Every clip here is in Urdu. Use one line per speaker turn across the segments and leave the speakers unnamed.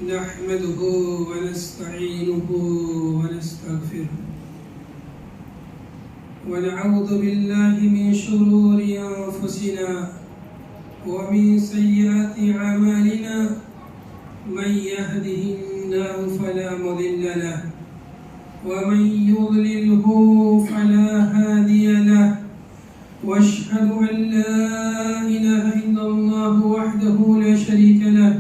نحمده ونستعينه ونستغفره ونعوذ بالله من شرور أنفسنا ومن سيئات أعمالنا من يهده الله فلا مضل له ومن يضلله فلا هادي له واشهد أن لا إله إلا الله وحده لا شريك له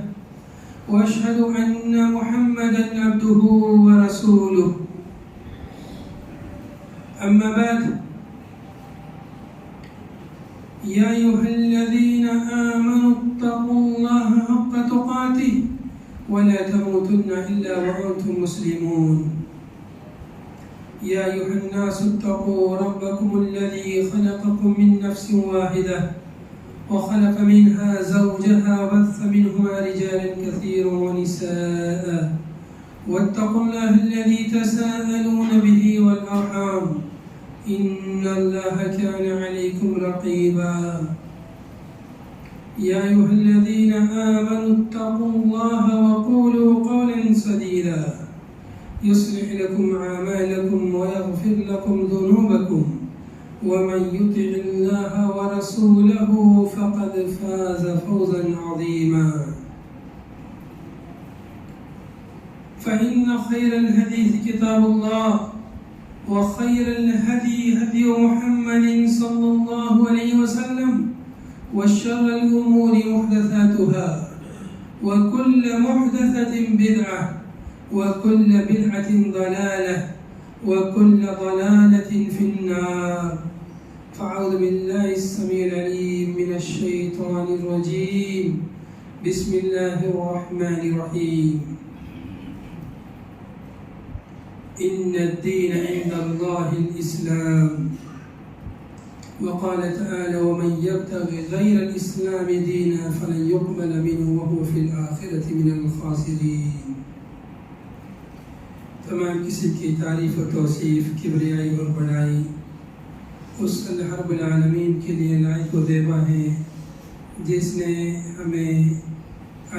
واشهد أن محمدا عبده ورسوله أما بعد يا أيها الذين آمنوا اتقوا الله حق تقاته ولا تموتن إلا وأنتم مسلمون يا أيها الناس اتقوا ربكم الذي خلقكم من نفس واحدة وخلق منها زوجها وبث منهما رجالا كثيرا ونساء واتقوا الله الذي تساءلون به والأرحام إن الله كان عليكم رقيبا يا أيها الذين آمنوا اتقوا الله وقولوا قولا سديدا يصلح لكم أعمالكم ويغفر لكم ذنوبكم ومن يطع الله ورسوله فقد فاز فوزا عظيما فإن خير الحديث كتاب الله وخير الهدي هدي محمد صلى الله عليه وسلم وشر الأمور محدثاتها وكل محدثة بدعة وكل بدعة ضلالة وكل ضلالة في النار فأعوذ بالله السميع العليم من الشيطان الرجيم بسم الله الرحمن الرحيم إن الدين عند الله الإسلام وقال تعالى ومن يبتغي غير الإسلام دينا فلن يقبل منه وهو في الآخرة من الخاسرين تمام قسم کی تعریف و توصیف کبریائی اور بڑائی اس اللہ رب العالمین کے لیے لائق و دیبا ہے جس نے ہمیں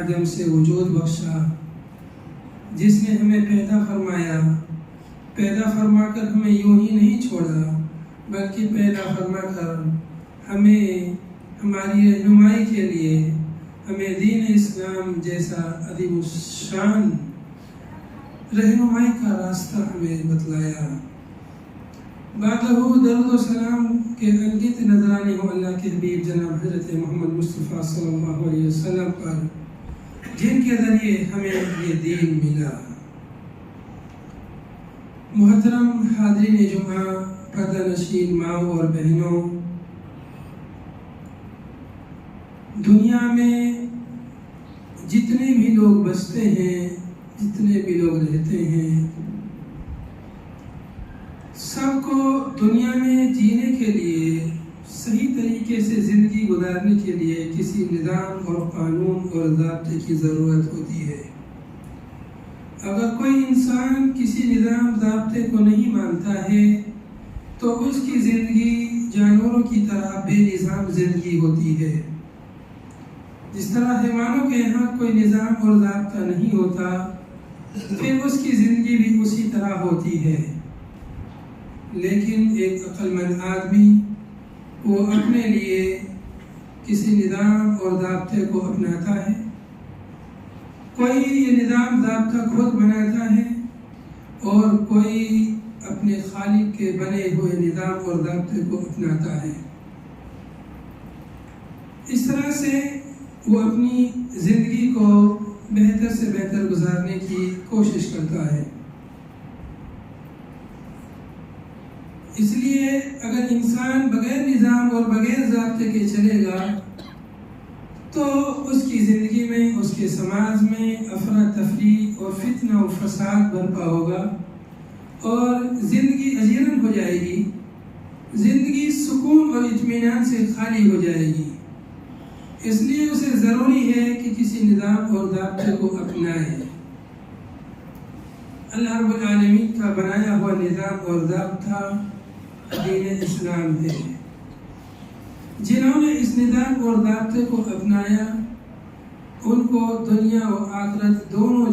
عدم سے وجود بخشا، جس نے ہمیں پیدا فرمایا، پیدا فرما کر ہمیں یوں ہی نہیں چھوڑا بلکہ پیدا فرما کر ہمیں ہماری رہنمائی کے لیے ہمیں دین اسلام جیسا عظیم الشان رہنمائی کا راستہ ہمیں بتلایا۔ بعدہ درود و سلام کے انگت نظرانے ہو اللہ کے حبیب جناب حضرت محمد مصطفیٰ صلی اللہ علیہ وسلم پر جن کے ذریعے ہمیں یہ دین ملا۔ محترم حاضرین جمعہ، پردہ نشین ماں اور بہنوں، دنیا میں جتنے بھی لوگ بستے ہیں، جتنے بھی لوگ رہتے ہیں، سب کو دنیا میں جینے کے لیے، صحیح طریقے سے زندگی گزارنے کے لیے کسی نظام اور قانون اور ضابطے کی ضرورت ہوتی ہے۔ اگر کوئی انسان کسی نظام ضابطے کو نہیں مانتا ہے تو اس کی زندگی جانوروں کی طرح بے نظام زندگی ہوتی ہے۔ جس طرح حیوانوں کے یہاں کوئی نظام اور ضابطہ نہیں ہوتا، پھر اس کی زندگی بھی اسی طرح ہوتی ہے۔ لیکن ایک عقل مند آدمی وہ اپنے لیے کسی نظام اور ضابطے کو اپناتا ہے، کوئی یہ نظام ضابطہ خود بناتا ہے اور کوئی اپنے خالق کے بنے ہوئے نظام اور ضابطے کو اپناتا ہے۔ اس طرح سے وہ اپنی زندگی کو بہتر سے بہتر گزارنے کی کوشش کرتا ہے۔ اس لیے اگر انسان بغیر نظام اور بغیر ضابطے کے چلے گا تو اس کی زندگی میں، اس کے سماج میں افراتفری اور فتنہ و فساد برپا ہوگا اور زندگی اجیرن ہو جائے گی، زندگی سکون اور اطمینان سے خالی ہو جائے گی۔ اس لیے اسے ضروری ہے کہ کسی نظام اور ضابطے کو اپنائے۔ اللہ رب العالمین کا بنایا ہوا نظام اور ضابطہ دین اسلام ہے۔ جنہوں نے اس نظام اور ضابطے کو اپنایا ان کو دنیا و آخرت دونوں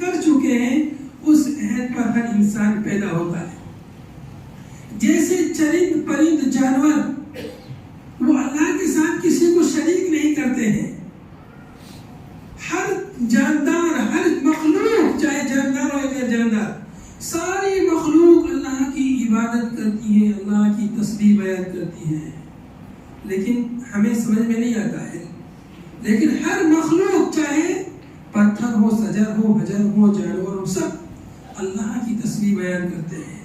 کر چکے ہیں اس عہد پر ہر انسان پیدا ہوتا ہے. جیسے چرند پرند جانور وہ اللہ کے ساتھ کسی کو شریک نہیں کرتے ہیں. ہر جاندار، ہر مخلوق، چاہے جاندار ہو یا جاندار، ساری مخلوق اللہ کی عبادت کرتی ہے، اللہ کی تسبیح بیان کرتی ہے. لیکن ہمیں سمجھ میں نہیں آتا ہے. لیکن ہر مخلوق، چاہے پتھر ہو، شجر ہو، حجر ہو، جانور ہو، سب اللہ کی تسبیح بیان کرتے ہیں.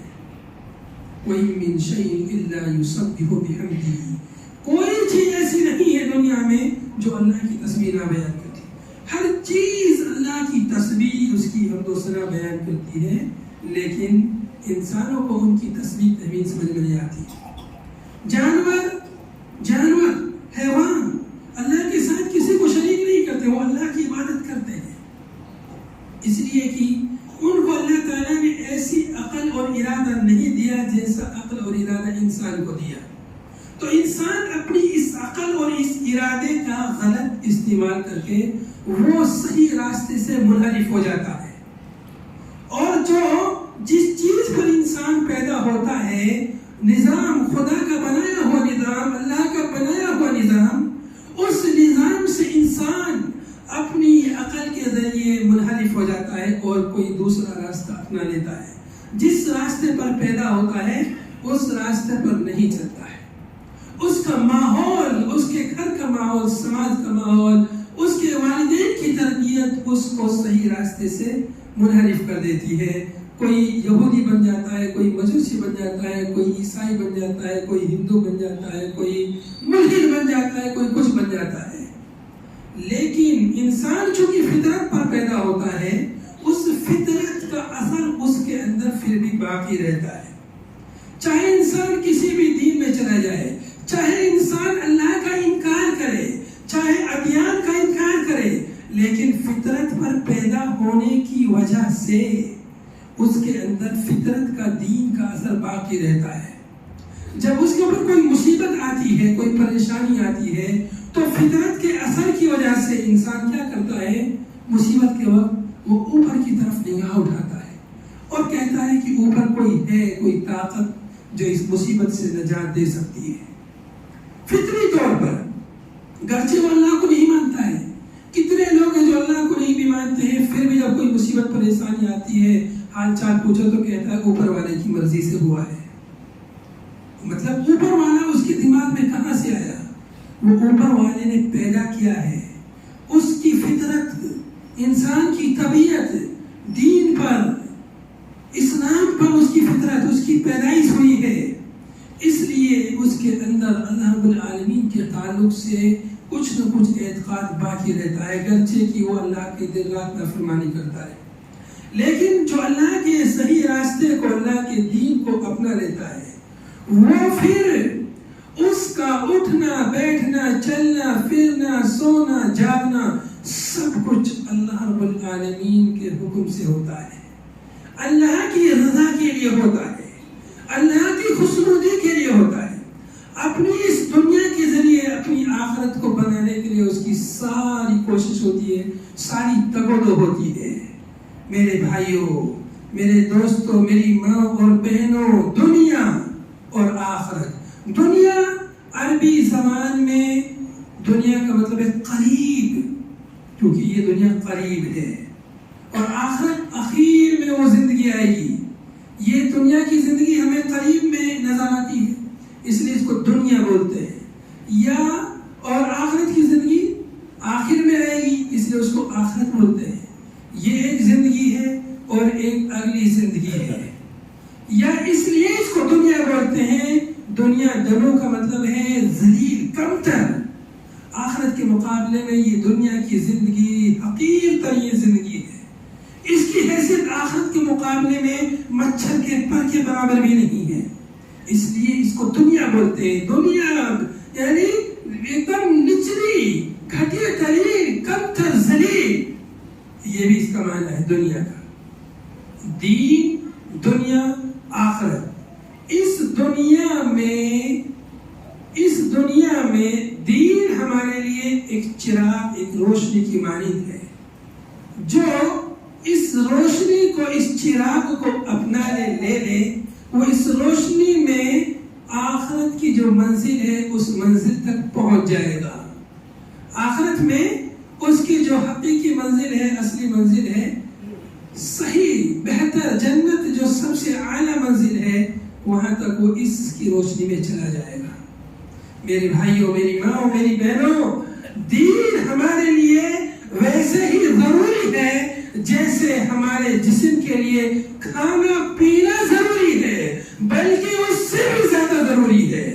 وَإِن مِّن شَيْءٍ إِلَّا يُسَبِّحُ بِحَمْدِهِ. کوئی چیز ایسی نہیں ہے دنیا میں جو اللہ کی تسبیح نہ بیان کرتی. ہر چیز اللہ کی تسبیح، اس کی حمد و ثنا بیان کرتی ہے. لیکن انسانوں کو ان کی تسبیح تمیز سمجھ میں نہیں آتی. جانور، حیوان اللہ کے ساتھ کسی کو شریک نہیں کرتے، وہ اللہ کی عبادت کرتے ہیں. اس لیے کہ ان کو اللہ تعالیٰ نے ایسی عقل اور ارادہ نہیں دیا جیسا عقل اور ارادہ انسان کو دیا. تو انسان اپنی اس عقل اور اس ارادے کا غلط استعمال کر کے وہ صحیح راستے سے منحرف ہو جاتا ہے. اور جس چیز پر انسان پیدا ہوتا ہے، نظام، خدا کا بنایا ہوا نظام، اللہ کا بنایا ہوا نظام، اس نظام سے انسان اپنی عقل کے ذریعے منحرف ہو جاتا ہے اور کوئی دوسرا راستہ اپنا لیتا ہے. جس راستے پر پیدا ہوتا ہے اس راستے پر نہیں چلتا ہے. اس کا ماحول، اس کے گھر کا ماحول، سماج کا ماحول، اس کے والدین کی تربیت اس کو صحیح راستے سے منحرف کر دیتی ہے. کوئی یہودی بن جاتا ہے، کوئی مجوسی بن جاتا ہے، کوئی عیسائی بن جاتا ہے، کوئی ہندو بن جاتا ہے، کوئی ملحد بن جاتا ہے، کوئی کچھ بن جاتا ہے. لیکن انسان چونکہ فطرت پر پیدا ہوتا ہے، اس فطرت کا اثر اس کے اندر پھر بھی باقی رہتا ہے. چاہے انسان کسی بھی دین میں چلا جائے، چاہے انسان اللہ کا انکار کرے، چاہے ادیان کا انکار کرے، لیکن فطرت پر پیدا ہونے کی وجہ سے اس کے اندر فطرت کا دین کا اثر باقی رہتا ہے. جب اس کے اوپر کوئی مصیبت آتی ہے، کوئی پریشانی آتی ہے، تو فطرت کے اثر کی وجہ سے انسان کیا کرتا ہے؟ مصیبت کے وقت وہ اوپر کی طرف نگاہ اٹھاتا ہے اور کہتا ہے کہ اوپر کوئی ہے، کوئی طاقت جو اس مصیبت سے نجات دے سکتی ہے. فطری طور پر، گرچہ وہ اللہ کو نہیں مانتا ہے. کتنے لوگ ہیں جو اللہ کو نہیں بھی مانتے ہیں، پھر بھی جب کوئی مصیبت پریشانی آتی ہے، حال چال پوچھو تو کہتا ہے اوپر والے کی مرضی سے ہوا ہے. مطلب اوپر والا اس کے دماغ میں کہاں سے آیا؟ وہ اوپر والے نے پیدا کیا ہے. اس کی فطرت، انسان کی طبیعت دین پر، اسلام پر اس کی فطرت، اس کی پیدائش ہوئی ہے. اس لیے اس کے اندر اللہ رب العالمین کے تعلق سے کچھ نہ کچھ اعتقاد باقی رہتا ہے، گرچہ کہ وہ اللہ کے دن رات نافرمانی کرتا ہے. لیکن جو اللہ کے صحیح راستے کو، اللہ کے دین کو اپنا لیتا ہے، وہ پھر اس کا اٹھنا، بیٹھنا، چلنا، پھرنا، سونا، جاگنا سب کچھ اللہ رب العالمین کے حکم سے ہوتا ہے، اللہ کی رضا کے لیے ہوتا ہے، اللہ کی خوشنودی کے لیے ہوتا ہے. اپنی اس دنیا کے ذریعے اپنی آخرت کو بنانے کے لیے اس کی ساری کوشش ہوتی ہے، ساری تگودو ہوتی ہے. میرے بھائیوں، میرے دوستوں، میری ماں اور بہنوں، دنیا اور آخرت. دنیا عربی زبان میں دنیا کا مطلب ہے قریب، کیونکہ یہ دنیا قریب ہے. اور آخرت اخیر میں وہ زندگی آئے گی. یہ دنیا کی زندگی ہمیں قریب میں نظر آتی ہے، اس لیے اس کو دنیا بولتے ہیں. اور آخرت کی زندگی آخر میں آئے گی، اس لیے اس کو آخرت بولتے ہیں. یہ ایک زندگی ہے اور ایک اگلی زندگی ہے. یا اس لیے اس کو دنیا بولتے ہیں. دنیا دنوں کا مطلب ہے ذلیل، کمتر. آخرت کے مقابلے میں یہ دنیا کی زندگی حقیر ترین زندگی ہے. اس کی حیثیت آخرت کے مقابلے میں مچھر کے پر کے برابر بھی نہیں ہے. اس لیے اس کو دنیا بولتے ہیں. دنیا یعنی ایک دم نچلی، گھٹیا ترین، کمتر، ذلیل. یہ بھی اس کا معنی ہے دنیا کا. دین، دنیا، آخرت. اس دنیا میں دین ہمارے لیے ایک چراغ، ایک روشنی کی مانند ہے جو روشنی کو، اس چراغ کو اپنا لے لے، وہ اس روشنی میں آخرت کی جو منزل ہے اس منزل تک پہنچ جائے گا۔ آخرت میں اس کی جو حقیقی منزل ہے، اصلی منزل ہے، صحیح بہتر جنت جو سب سے اعلیٰ منزل ہے، وہاں تک وہ اس کی روشنی میں چلا جائے گا۔ میرے بھائیوں، میری ماں، میری بہنوں، دین ہمارے لیے ویسے ہی ضروری ہے جیسے ہمارے جسم کے لیے کھانا پینا ضروری ہے، بلکہ اس سے بھی زیادہ ضروری ہے۔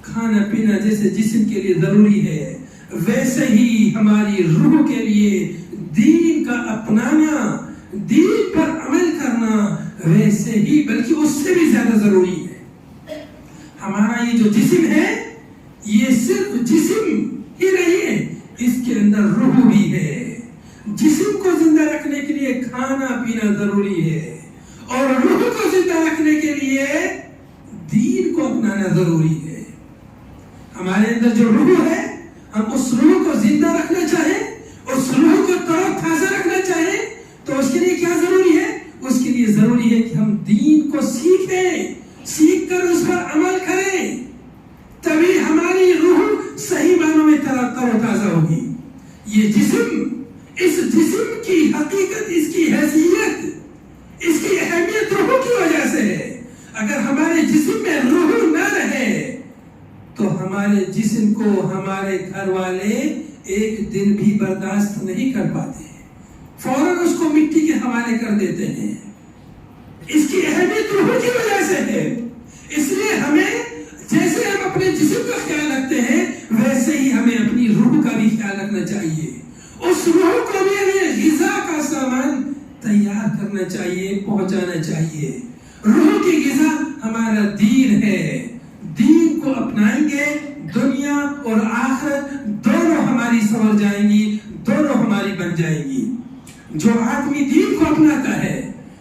کھانا پینا جیسے جسم کے لیے ضروری ہے، ویسے ہی ہماری روح کے لیے دین کا اپنانا، دین پر عمل کرنا ویسے ہی بلکہ اس سے بھی زیادہ ضروری ہے۔ ہمارا یہ جو جسم ہے، یہ صرف جسم ہی نہیں ہے، اس کے اندر روح بھی ہے۔ جسم کو زندہ رکھنے کے لیے کھانا پینا ضروری ہے، اور روح کو زندہ رکھنے کے لیے دین کو اپنانا ضروری ہے۔ ہمارے اندر جو روح ہے، ہم اس روح کو زندہ رکھنا چاہیں، اس روح کو تر و تازہ رکھنا چاہیں، تو اس کے لیے کیا ضروری ہے؟ اس کے لیے ضروری ہے کہ ہم دین کو سیکھیں، سیکھ کر اس پر عمل کریں، تبھی ہماری روح صحیح معنوں میں تر و تازہ ہوگی۔ یہ جسم، اس جسم کی حقیقت، اس کی حیثیت، اس کی اہمیت روح کی وجہ سے ہے۔ اگر ہمارے جسم میں روح نہ رہے تو ہمارے جسم کو ہمارے گھر والے ایک دن بھی برداشت نہیں کر پاتے، فوراً اس کو مٹی کے حوالے کر دیتے ہیں۔ اس کی اہمیت روح کی وجہ سے ہے۔ اس لیے ہمیں، جیسے ہم اپنے جسم کا خیال رکھتے ہیں، ویسے ہی ہمیں اپنی روح کا بھی خیال رکھنا چاہیے۔ اس روح کو بھی ہمیں غذا کا سامان تیار کرنا چاہیے، پہنچانا چاہیے۔ روح کی غذا ہمارا دین ہے۔ دین کو اپنائیں گے، دنیا اور آخرت دونوں ہماری سنور جائیں گی، دونوں ہماری بن جائیں گی۔ جو آدمی دین کو اپناتا ہے،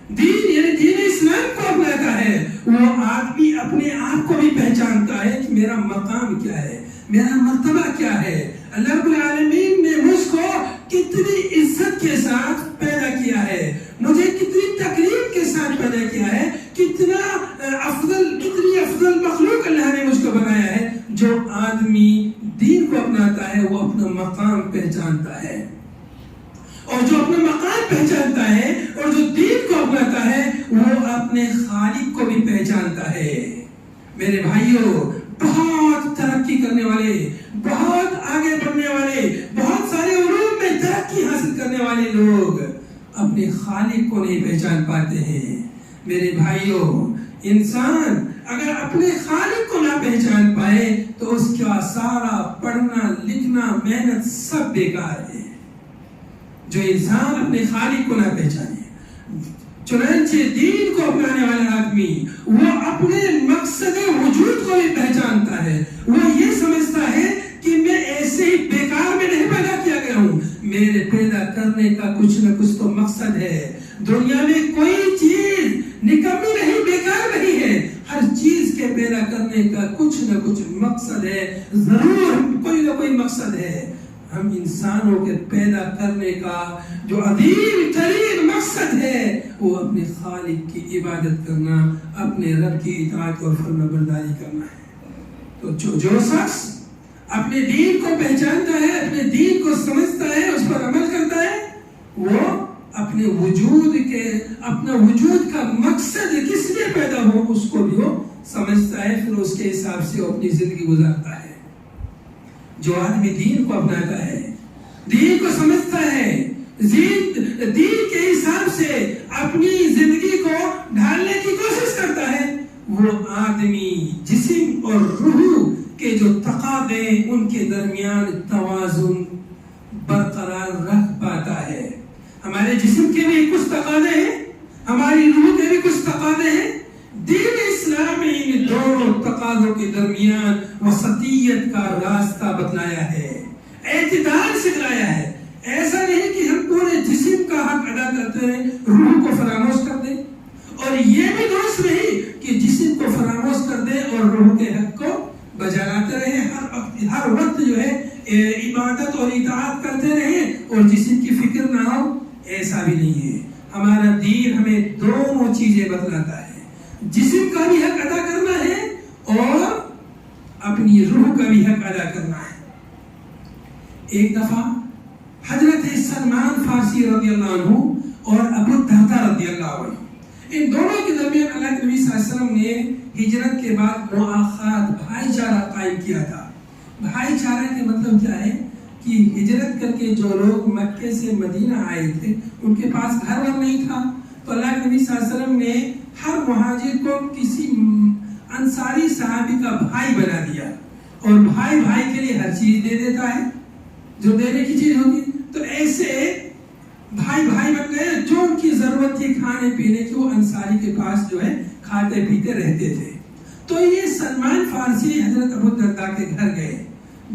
دین یعنی دین اسلام کو اپناتا ہے، وہ آدمی اپنے آپ کو بھی پہچانتا ہے کہ میرا مقام کیا ہے، میرا مرتبہ کیا ہے۔ اللہ رب العالمین نے مجھ کو کتنی عزت کے ساتھ پیدا کیا ہے، مجھے کتنی تکریم کے ساتھ پیدا کیا ہے، کتنی افضل مخلوق اللہ نے مجھ کو بنایا ہے۔ جو آدمی دین کو اپناتا ہے وہ اپنا مقام پہچانتا ہے، اور جو اپنا مقام پہچانتا ہے اور جو دین کو اپناتا ہے وہ اپنے خالق کو بھی پہچانتا ہے۔ میرے بھائیوں، بہت ترقی کرنے والے، بہت آگے بڑھنے والے، بہت سارے علوم میں ترقی حاصل کرنے والے لوگ اپنے خالق کو نہیں پہچان پاتے ہیں۔ میرے بھائیوں، انسان اگر اپنے خالق کو نہ پہچان پائے تو اس کا سارا پڑھنا، لکھنا، محنت سب بیکار ہے۔ جو انسان اپنے خالق کو نہ پہچانے، چنانچہ دین کو اپنانے والا آدمی وہ اپنے مقصد وجود کو بھی پہچانتا ہے۔ وہ یہ سمجھتا ہے کہ میں ایسے ہی بیکار میں نہیں پیدا کیا گیا ہوں، میرے پیدا کرنے کا کچھ نہ کچھ تو مقصد ہے۔ دنیا میں کوئی چیز نکمی نہیں، بیکار نہیں ہے، ہر چیز کے پیدا کرنے کا کچھ نہ کچھ مقصد ہے، ضرور کوئی نہ کوئی مقصد ہے۔ ہم انسانوں کے پیدا کرنے کا جو عظیم ترین مقصد ہے وہ اپنے خالق کی عبادت کرنا، اپنے رب کی اطاعت اور فرما برداری کرنا ہے۔ تو جو شخص اپنے دین کو پہچانتا ہے، اپنے دین کو سمجھتا ہے، اس پر عمل کرتا ہے، وہ اپنے اپنا وجود کا مقصد کس لیے پیدا ہو اس کو بھی وہ سمجھتا ہے، پھر اس کے حساب سے وہ اپنی زندگی گزارتا ہے۔ جو آدمی دین کو اپناتا ہے، دین کو سمجھتا ہے، دین کے حساب سے اپنی زندگی کو ڈھالنے کی کوشش کرتا ہے، وہ آدمی جسم اور روح کے جو تقاضے ان کے درمیان توازن برقرار رکھ پاتا ہے۔ ہمارے جسم کے بھی کچھ تقاضے ہیں، ہماری روح کے بھی کچھ تقاضے ہیں۔ دین اسلام میں ان دونوں تقاضوں کے درمیان وسطیت کا راستہ بتلایا ہے، اعتدال سکھلایا ہے۔ ایسا نہیں کہ ہم پورے جسم کا حق ادا کرتے ہیں، روح کو فراموش کر دیں، اور یہ بھی درست نہیں کہ جسم کو فراموش کر دیں اور روح کے حق کو بجا لاتے رہیں، ہر وقت جو ہے عبادت اور اطاعت کرتے رہیں اور جسم کی فکر نہ ہو۔ ایسا بھی نہیں ہے. ہمارا دین ہمیں دونوں چیزیں بتلاتا ہے. جسم کا بھی حق ادا کرنا ہے اور اپنی روح کا بھی حق ادا کرنا ہے. ایک دفعہ حضرت سلمان فارسی رضی اللہ عنہ اور ابو الدرداء رضی اللہ عنہ، ان دونوں کے درمیان اللہ کے نبی صلی اللہ علیہ وسلم نے ہجرت کے بعد مؤاخات، بھائی چارہ قائم کیا تھا. بھائی چارہ کے مطلب کیا ہے کہ ہجرت کر کے جو لوگ مکے سے مدینہ آئے تھے ان کے پاس گھر ور نہیں تھا، تو اللہ کے نبی صلی اللہ علیہ وسلم نے ہر مہاجر کو کسی انصاری صحابی کا بھائی بنا دیا. اور بھائی بھائی کے لیے ہر چیز دے دیتا ہے جو دینے کی چیز ہوگی. تو ایسے بھائی بھائی بن گئے، جو ان کی ضرورت تھی کھانے پینے کی وہ انصاری کے پاس جو ہے کھاتے پیتے رہتے تھے. تو یہ سلمان فارسی حضرت ابو الدرداء کے گھر گئے،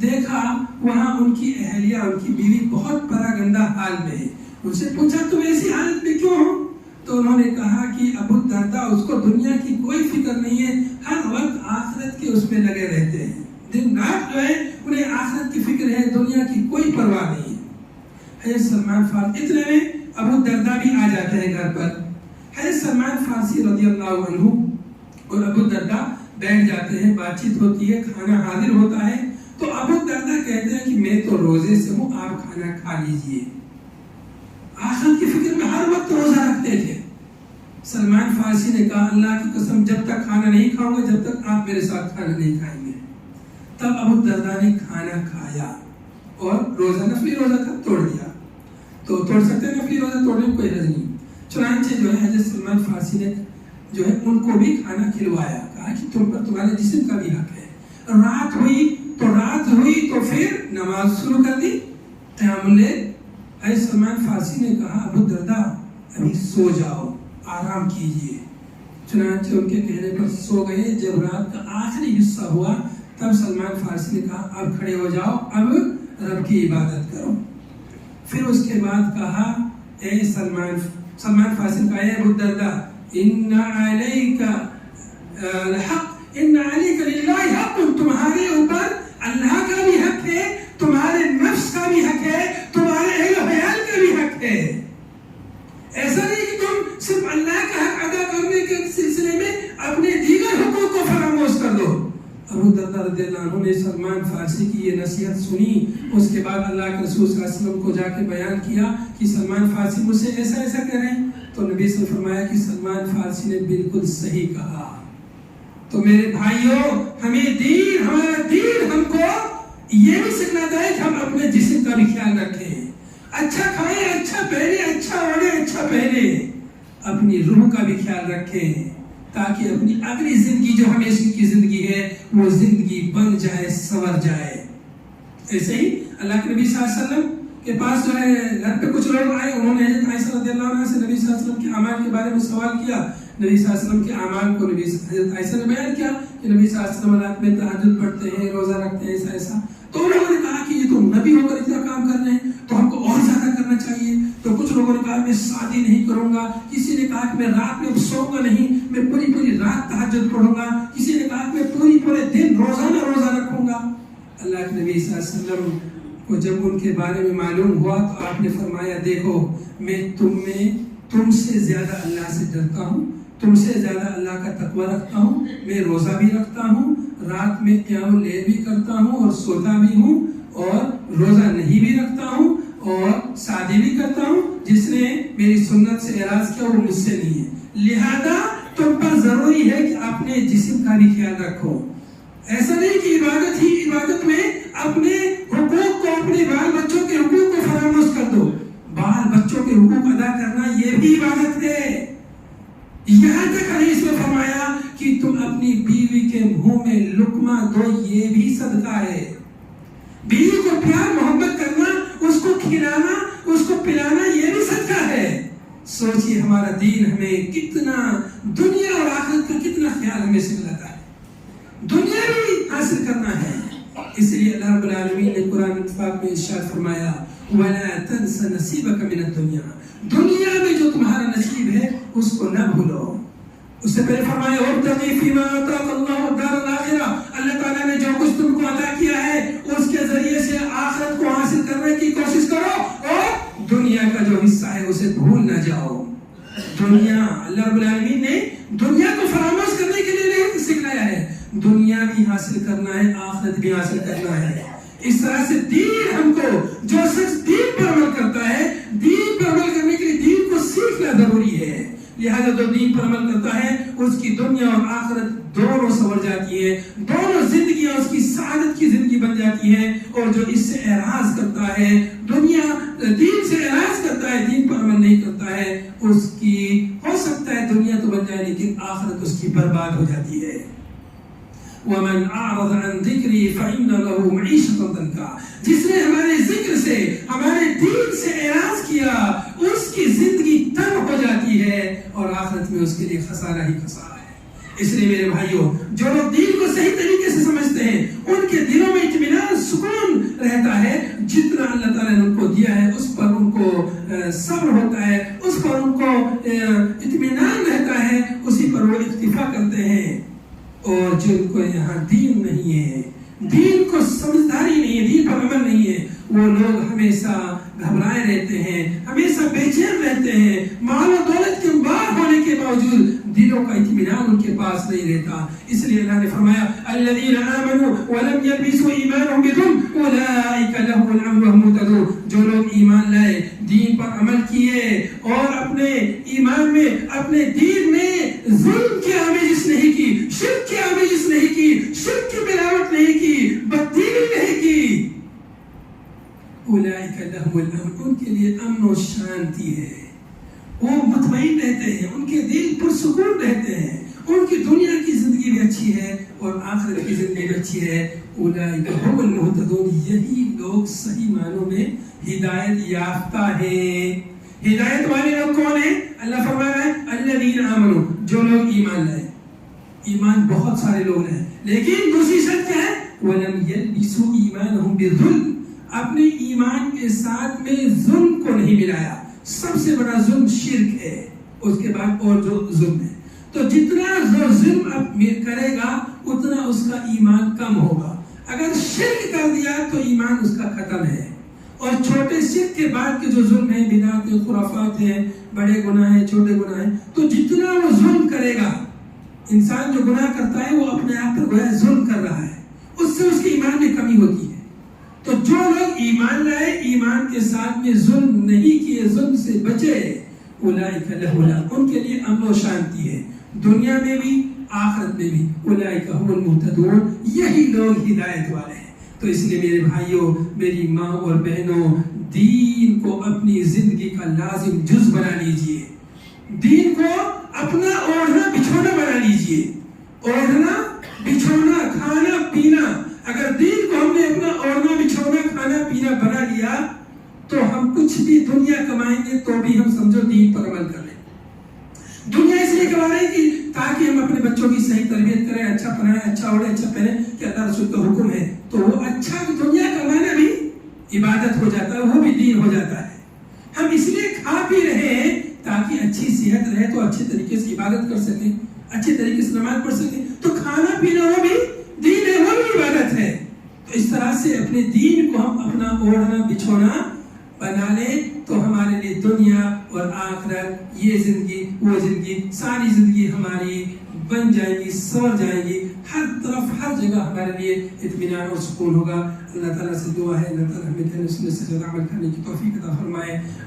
دیکھا وہاں ان کی اہلیہ، ان کی بیوی بہت پراگندہ حال میں ہے. ان سے پوچھا تم ایسی حالت میں کیوں ہو؟ تو انہوں نے کہا کہ ابو الدرداء اس کو دنیا کی کوئی فکر نہیں ہے، ہر وقت آخرت کے اس میں لگے رہتے ہیں، دن رات جو ہے انہیں آخرت کی فکر ہے، دنیا کی کوئی پرواہ نہیں ہے. حضرت سلمان فارسی اتنے میں ابو الدرداء بھی آ جاتے ہیں گھر پر. حضرت سلمان فارسی رضی اللہ عنہ اور ابو الدرداء بیٹھ جاتے ہیں، بات چیت ہوتی ہے، کھانا حاضر ہوتا ہے. تو ابو الدرداء کہتے ہیں کہ میں تو روزے سے ہوں، آپ کھانا کھا لیجئے. آخرت کی فکر میں ہر وقت روزہ رکھتے تھے. سلمان فارسی نے کہا اللہ کی قسم جب تک کھانا نہیں کھاؤں گا جب تک آپ میرے ساتھ کھانا نہیں کھائیں گے. تب ابو الدرداء نے کھانا کھایا اور روزہ، نفلی روزہ تھا، توڑ دیا. تو توڑ سکتے ہیں نفلی روزہ توڑنے میں کوئی حرج نہیں. چنانچہ جو ہے حضرت سلمان فارسی نے جو ہے ان کو بھی کھانا کھلوایا، کہا کہ تم پر تمہارے جسم کا بھی حق ہے. رات ہوئی تو پھر نماز شروع کر دی، قیام اللیل. حضرت سلمان فارسی نے کہا ابو الدرداء ابھی سو جاؤ، آرام کیجئے. چنانچہ ان کے کہنے پر سو گئے. جب رات کا آخری حصہ ہوا تب سلمان فارسی نے کہا اب کھڑے ہو جاؤ، اب رب کی عبادت کرو. پھر اس کے بعد کہا اے سلمان فارسی نے کہا اے ابو الدرداء ان علیک الحق، ان علیک للہ حق، تمہارے اوپر اللہ کا بھی حق ہے، تمہارے نفس کا بھی حق ہے، تمہارے اہل و عیال کا بھی حق ہے. ایسا نہیں کہ تم صرف اللہ کا حق ادا کرنے کے سلسلے میں اپنے دیگر حقوق کو فراموش کر دو. ابو الدرداء رضی اللہ عنہ نے سلمان فارسی کی یہ نصیحت سنی. اس کے بعد اللہ کے رسول صلی اللہ علیہ وسلم کو جا کے بیان کیا کہ سلمان فارسی مجھ سے ایسا ایسا کہہ رہے ہیں. تو نبی صلی اللہ علیہ وسلم فرمایا کہ سلمان فارسی نے بالکل صحیح کہا. تو میرے بھائیوں، ہمارا دین ہم کو یہ بھی سکھلاتا ہے کہ ہم اپنے جسم کا بھی خیال رکھیں، اچھا کھائیں، اچھا پہنے، اچھا اوڑھیں، اچھا پہنے. اپنی روح کا بھی خیال رکھیں تاکہ اپنی اگلی زندگی جو ہمیشہ کی زندگی ہے وہ زندگی بن جائے، سنور جائے. ایسے ہی اللہ کے نبی صلی اللہ علیہ وسلم کے پاس جو ہے گھر پہ کچھ لوگ آئے، انہوں نے حضرت عائشہ رضی اللہ عنہا سے نبی صلی اللہ علیہ وسلم کے اعمال کے بارے میں سوال کیا. نبی صلی اللہ علیہ وسلم کے اعمال کو حضرت عائشہ نے بیان کیا کہ نبی صلی اللہ علیہ وسلم رات میں تہجد پڑھتے ہیں، روزہ رکھتے ہیں، ایسا. تو انہوں نے کہا کہ یہ تو نبی ہو کر اتنا کام کر رہے ہیں تو ہم کو اور زیادہ کرنا چاہیے. تو کچھ لوگوں نے کہا میں شادی نہیں کروں گا، کسی نے کہا کہ میں رات میں سوؤں گا نہیں، میں پوری رات تہجد پڑھوں گا، کسی نے کہا کہ میں پورے دن روزانہ روزہ رکھوں گا. اللہ کے نبی صلی اللہ علیہ وسلم کو جب ان کے بارے میں معلوم ہوا تو آپ نے فرمایا دیکھو میں تم سے زیادہ اللہ سے ڈرتا ہوں، تم سے زیادہ اللہ کا تقوی رکھتا ہوں. میں روزہ بھی رکھتا ہوں، رات میں قیام اللیل بھی کرتا ہوں اور سوتا بھی ہوں، اور روزہ نہیں بھی رکھتا ہوں اور شادی بھی کرتا ہوں. جس نے میری سنت سے اعراض کیا وہ مجھ سے نہیں ہے. لہذا تم پر ضروری ہے کہ اپنے جسم کا بھی خیال رکھو. ایسا نہیں کہ عبادت میں اپنے حقوق کو، اپنے بال بچوں کے حقوق کو فراموش کر دو. بال بچوں کے حقوق ادا کرنا یہ بھی عبادت ہے. یہاں تک حدیث میں فرمایا کہ تم اپنی بیوی کے منہ میں لقمہ دو، یہ بھی صدقہ ہے. بیوی کو پیار محبت کرنا، اس کو کھلانا، اس کو پلانا، یہ بھی صدقہ ہے. سوچئے ہمارا دین ہمیں کتنا دنیا اور آخرت کا کتنا خیال ہمیں سکھلاتا ہے. دنیا بھی حاصل کرنا ہے. اس لیے اللہ رب العالمین نے قرآن پاک میں ارشاد فرمایا وَلَا تَنْسَ نَصِيبَكَ مِنَ الدُّنْيَا، دنیا میں جو تمہارا نصیب ہے اس کو نہ بھولو. اس سے پہلے فرمایا وَابْتَغِ فِيمَا آتَاكَ اللَّهُ الدَّارَ الْآخِرَةَ، اللہ تعالیٰ نے جو کچھ تم کو عطا کیا ہے اس کے ذریعے سے آخرت کو حاصل کرنے کی کوشش کرو اور دنیا کا جو حصہ ہے اسے اللہ رب العالمین نے دنیا کو فراموش کرنے کے لیے نہیں سکھلایا ہے، دنیا بھی حاصل کرنا ہے، آخرت بھی حاصل کرنا ہے۔ اس طرح سے دین ہم کو، جو شخص دین پر عمل کرتا ہے، دین پر عمل کرنے کے لیے دین کو سیکھنا ضروری ہے۔ لہذا جو دین پر عمل کرتا ہے اس کی دنیا اور آخرت دونوں سنور جاتی ہے، دونوں زندگیاں اس کی سعادت کی زندگی بن جاتی ہے۔ اور جو اس سے اعراض کرتا ہے، دنیا دین سے اعراض کرتا ہے، دین پر عمل نہیں کرتا ہے، اس کی ہو سکتا ہے دنیا تو بن جائے لیکن آخرت اس کی برباد ہو جاتی ہے۔ وَمَنْ أَعْرَضَ عَنْ ذِكْرِي فَإِنَّ لَهُ مَعِيشَةً ضَنكًا، جس نے ہمارے ذکر سے، ہمارے دین سے اعراض کیا، اس کی زندگی تنگ ہو جاتی ہے اور آخرت میں اس کے لیے خسارہ ہی خسارہ ہے۔ اس لیے میرے بھائیوں، جو لوگ دین کو صحیح طریقے سے سمجھتے ہیں ان کے دلوں میں اطمینان، سکون رہتا ہے۔ جتنا اللہ تعالیٰ نے ان کو دیا ہے اس پر ان کو صبر ہوتا ہے، اس پر ان کو اطمینان رہتا ہے، اسی پر وہ اکتفا کرتے ہیں۔ اور جن کو یہاں دین نہیں ہے، دین کو سمجھداری نہیں ہے، دین پر عمل نہیں ہے، وہ لوگ ہمیشہ گھبرائے رہتے ہیں، ہمیشہ بے چین رہتے ہیں، مال و دولت کے انبار ہونے کے باوجود دلوں کا اطمینان ان کے پاس نہیں رہتا۔ اس لیے اللہ نے فرمایا الذین آمنوا ولم یلبسوا ایمانهم بظلم اولئک لهم الامن وهم مهتدون، جو لوگ ایمان لائے، دین پر عمل کیے اور اپنے ایمان میں، اپنے دین میں ظلم کی آمیزش نہیں کی، شرک کی آمیزش نہیں کی، شرک کی ملاوٹ نہیں کی، بددینی نہیں کی، اولئک لهم الامن، ان کے لیے امن و شانتی ہے، وہ مطمئن رہتے ہیں، ان کے دل پرسکون رہتے ہیں، ان کی دنیا کی زندگی بھی اچھی ہے اور آخرت کی زندگی بھی اچھی ہے۔ اولئک هم المهتدون، یہی لوگ صحیح معنوں میں ہدایت یافتہ ہیں۔ ہدایت والے لوگ کون ہیں؟ اللہ فرما رہا ہے الذین آمنوا، جو لوگ ایمان لائے۔ ایمان بہت سارے لوگ ہیں لیکن دوسری شرط کیا ہے؟ وَلَمْ يَلْبِسُوا إِيمَانَهُمْ بِالظُّلْمِ، اپنے ایمان کے ساتھ میں ظلم کو نہیں ملایا۔ سب سے بڑا ظلم شرک ہے، اس کے بعد اور جو ظلم ہے، تو جتنا ظلم اب کرے گا اتنا اس کا ایمان کم ہوگا۔ اگر شرک کر دیا تو ایمان اس کا ختم ہے، اور چھوٹے شرک کے بعد کے جو ظلم ہیں، بدعات ہیں، خرافات ہیں، بڑے گناہ ہیں، چھوٹے گناہ ہیں، تو جتنا وہ ظلم کرے گا، انسان جو گناہ کرتا ہے وہ اپنے آپ پر گویا ظلم کر رہا ہے، اس سے اس کے ایمان میں کمی ہوتی ہے۔ تو جو لوگ ایمان لائے، ایمان کے ساتھ میں ظلم نہیں کیے، ظلم سے بچے، اولئک لهم الامن، ان کے لیے امن و شانتی ہے، دنیا میں بھی آخرت میں بھی۔ اولئک هم المهتدون، یہی لوگ ہدایت والے ہیں۔ تو اس لیے میرے بھائیوں، میری ماں اور بہنوں، دین کو اپنی زندگی کا لازم جز بنا لیجئے، دین کو اپنا اوڑھنا بچھونا بنا لیجئے۔ اوڑھنا بچھونا، کھانا پینا، اگر دین کو ہم نے اپنا اوڑھنا بچھونا، کھانا پینا بنا لیا تو ہم کچھ بھی دنیا کمائیں گے تو بھی ہم سمجھو دین پر عمل کر لیں۔ دنیا اس لیے کما رہے ہیں کہ تاکہ ہم اپنے بچوں کی صحیح تربیت کریں، اچھا پڑھائیں، اچھا اوڑھیں، اچھا پہنیں، کہ اللہ رسول کا حکم ہے، تو وہ اچھا دنیا کمانا بھی عبادت ہو جاتا ہے، وہ بھی دین ہو جاتا ہے۔ ہم اس لیے کھا پی رہے ہیں تاکہ اچھی صحت رہے تو اچھے طریقے سے عبادت کر سکیں، اچھے طریقے سے نماز پڑھ سکیں، تو کھانا پینا وہ بھی دین ہے، وہ بھی عبادت ہے۔ تو اس طرح سے اپنے دین کو ہم اپنا اوڑھنا بچھونا بنا لیں تو ہمارے لیے دنیا اور آخرت، یہ زندگی وہ زندگی، ساری زندگی ہماری بن جائے گی، سور جائے گی، ہر طرف ہر جگہ ہمارے لیے اطمینان اور سکون ہوگا۔ اللہ تعالیٰ سے دعا ہے اللہ تعالیٰ ہمیں کہنے سننے سے زیادہ عمل کرنے کی توفیق عطا فرمائے۔